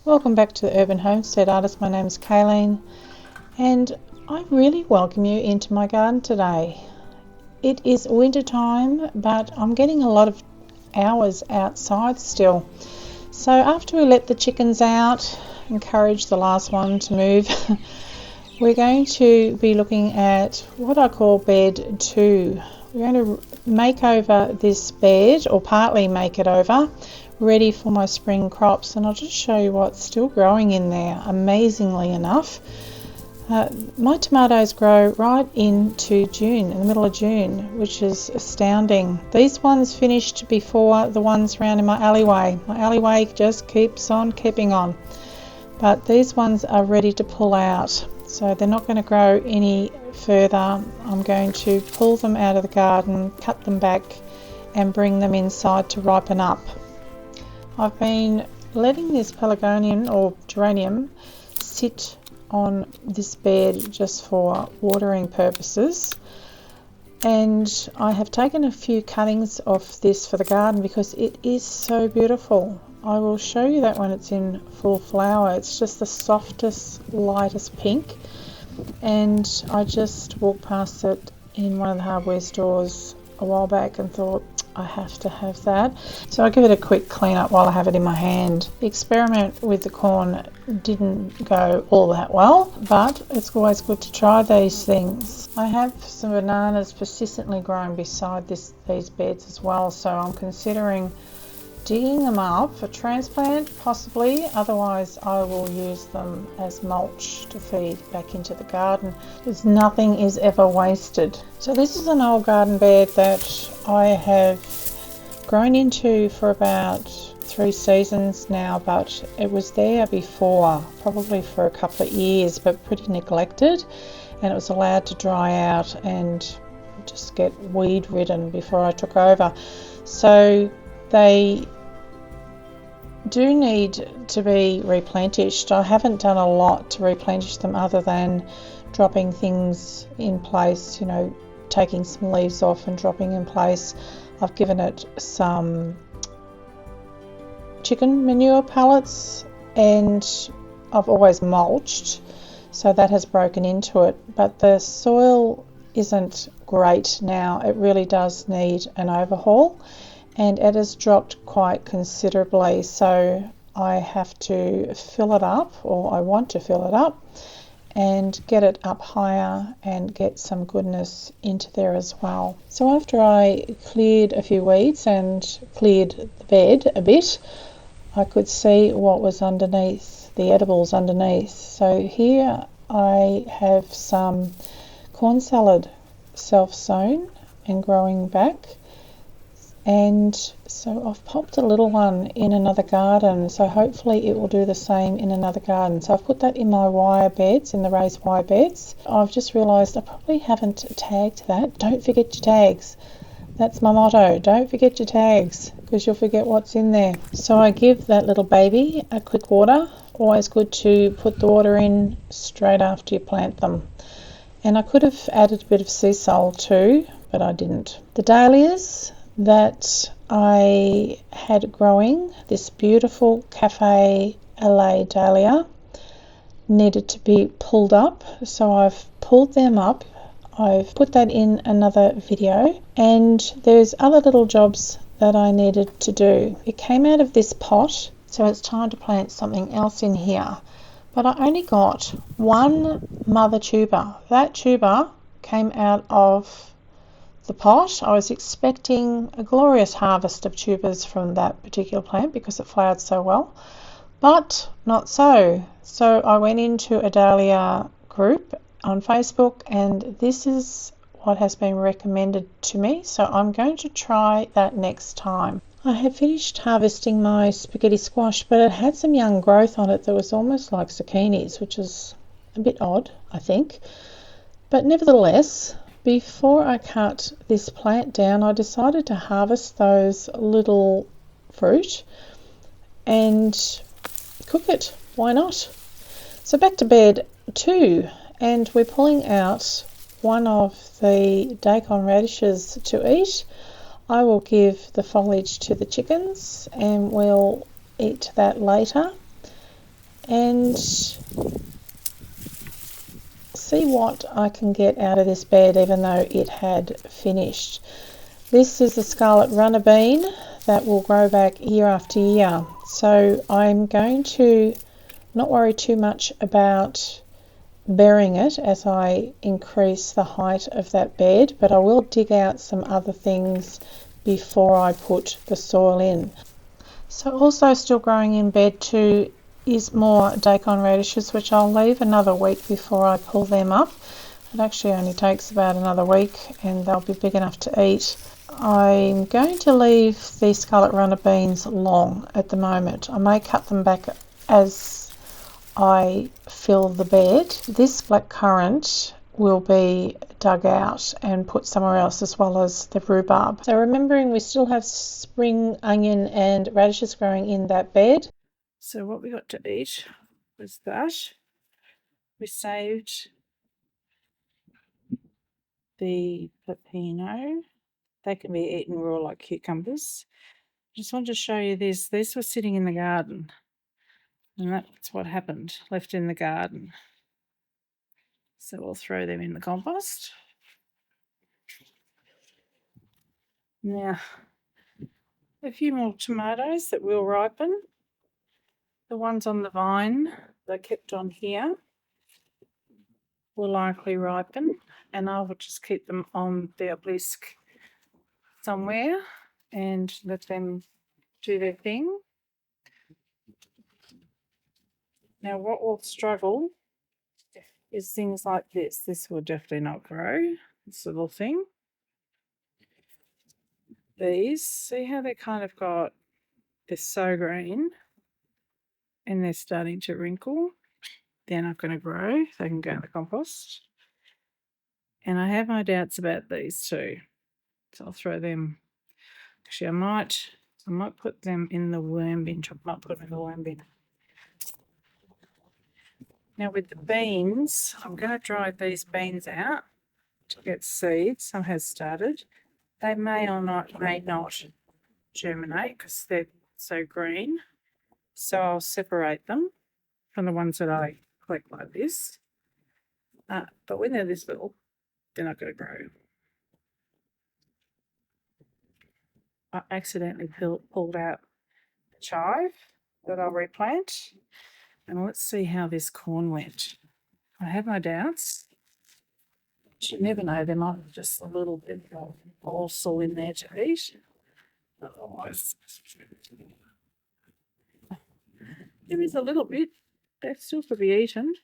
Welcome back to the Urban Homestead Artist. My name is Kayleen and I really welcome you into my garden today. It is winter time, but I'm getting a lot of hours outside still. So after we let the chickens out, encourage the last one to move, we're going to be looking at what I call bed 2. We're going to make over this bed, or partly make it over, ready for my spring crops, and I'll just show you what's still growing in there, amazingly enough. My tomatoes grow right into June, in the middle of June, which is astounding. These ones finished before the ones around in my alleyway. My alleyway just keeps on keeping on, but these ones are ready to pull out, so they're not going to grow any further. I'm going to pull them out of the garden, cut them back and bring them inside to ripen up. I've been letting this pelargonium or geranium sit on this bed just for watering purposes, and I have taken a few cuttings of this for the garden because it is so beautiful. I will show you that when it's in full flower. It's just the softest, lightest pink, and I just walked past it in one of the hardware stores a while back and thought, I have to have that. So I'll give it a quick clean up while I have it in my hand. The experiment with the corn didn't go all that well, but it's always good to try these things. I have some bananas persistently growing beside these beds as well, so I'm considering digging them up for transplant, possibly. Otherwise I will use them as mulch to feed back into the garden, because nothing is ever wasted. So this is an old garden bed that I have grown into for about 3 seasons now, but it was there before, probably for a couple of years, but pretty neglected, and it was allowed to dry out and just get weed ridden before I took over. So they do need to be replenished. I haven't done a lot to replenish them other than dropping things in place, taking some leaves off and dropping in place. I've given it some chicken manure pellets, and I've always mulched, so that has broken into it, but the soil isn't great now. It really does need an overhaul, and it has dropped quite considerably, so I have to fill it up, or I want to fill it up and get it up higher and get some goodness into there as well. So after I cleared a few weeds and cleared the bed a bit, I could see what was underneath, the edibles underneath. So here I have some corn salad self-sown and growing back, and so I've popped a little one in another garden, so hopefully it will do the same in another garden. So I've put that in my wire beds, in the raised wire beds. I've just realised I probably haven't tagged that. Don't forget your tags. That's my motto, don't forget your tags, because you'll forget what's in there. So I give that little baby a quick water. Always good to put the water in straight after you plant them. And I could have added a bit of sea salt too, but I didn't. The dahlias that I had growing, this beautiful Cafe LA dahlia, needed to be pulled up, so I've pulled them up. I've put that in another video, and there's other little jobs that I needed to do. It came out of this pot, so it's time to plant something else in here, but I only got one mother tuber. That tuber came out of the pot. I was expecting a glorious harvest of tubers from that particular plant because it flowered so well, but not so. So I went into a dahlia group on Facebook, and this is what has been recommended to me, so I'm going to try that next time. I had finished harvesting my spaghetti squash, but it had some young growth on it that was almost like zucchinis, which is a bit odd, I think, but nevertheless, before I cut this plant down, I decided to harvest those little fruit and cook it. Why not? So back to bed 2, and we're pulling out one of the daikon radishes to eat. I will give the foliage to the chickens and we'll eat that later. and see what I can get out of this bed, even though it had finished. This is the scarlet runner bean that will grow back year after year. So I'm going to not worry too much about burying it as I increase the height of that bed, but I will dig out some other things before I put the soil in. So also still growing in bed too is more daikon radishes, which I'll leave another week before I pull them up. It actually only takes about another week and they'll be big enough to eat. I'm going to leave these scarlet runner beans long at the moment. I may cut them back as I fill the bed. This black currant will be dug out and put somewhere else, as well as the rhubarb. So remembering we still have spring onion and radishes growing in that bed. So what we got to eat was that. We saved the pepino. They can be eaten raw like cucumbers. Just wanted to show you this. These were sitting in the garden, and that's what happened, left in the garden. So we'll throw them in the compost. Now, a few more tomatoes that will ripen. The ones on the vine that I kept on here will likely ripen, and I will just keep them on the obelisk somewhere and let them do their thing. Now what will struggle is things like this. This will definitely not grow, this little thing. These, see how they kind of got, they're so green and they're starting to wrinkle. They're not going to grow. They can go in the compost. And I have my doubts about these too. So I'll throw them. Actually, I might put them in the worm bin. I might put them in the worm bin. Now with the beans, I'm going to dry these beans out to get seeds. Some has started. They may not germinate because they're so green. So I'll separate them from the ones that I collect like this. But when they're this little, they're not going to grow. I accidentally pulled out the chive that I'll replant. And let's see how this corn went. I have my doubts. You never know, there might be just a little bit of morsel in there to eat. Otherwise, there is a little bit that still could be eaten.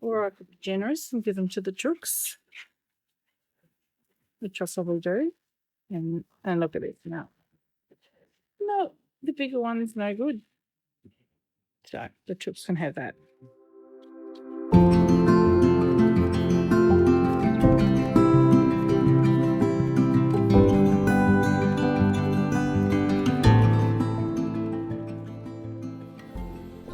Or I could be generous and give them to the chooks, which I probably do. And look at it now. No, the bigger one's no good. So the chooks can have that.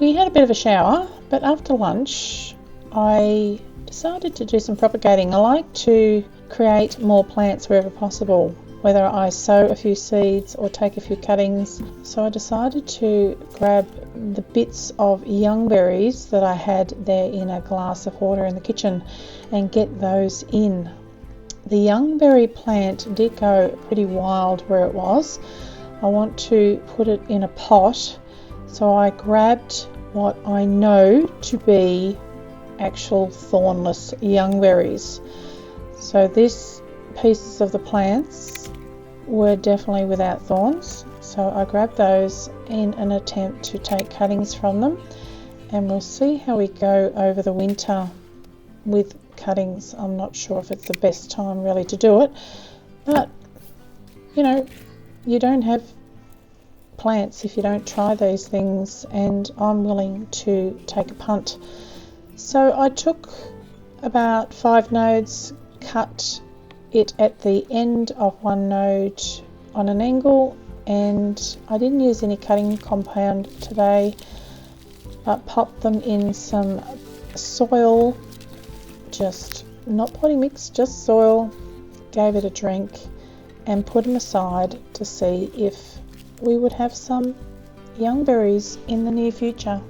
We had a bit of a shower, but after lunch I decided to do some propagating. I like to create more plants wherever possible, whether I sow a few seeds or take a few cuttings. So I decided to grab the bits of youngberries that I had there in a glass of water in the kitchen and get those in. The youngberry plant did go pretty wild where it was. I want to put it in a pot. So I grabbed what I know to be actual thornless youngberries. So these pieces of the plants were definitely without thorns. So I grabbed those in an attempt to take cuttings from them, and we'll see how we go over the winter with cuttings. I'm not sure if it's the best time really to do it, but you know, you don't have plants if you don't try these things, and I'm willing to take a punt. So I took about 5 nodes, cut it at the end of one node on an angle, and I didn't use any cutting compound today, but popped them in some soil, just not potting mix, just soil, gave it a drink and put them aside to see if we would have some youngberries in the near future.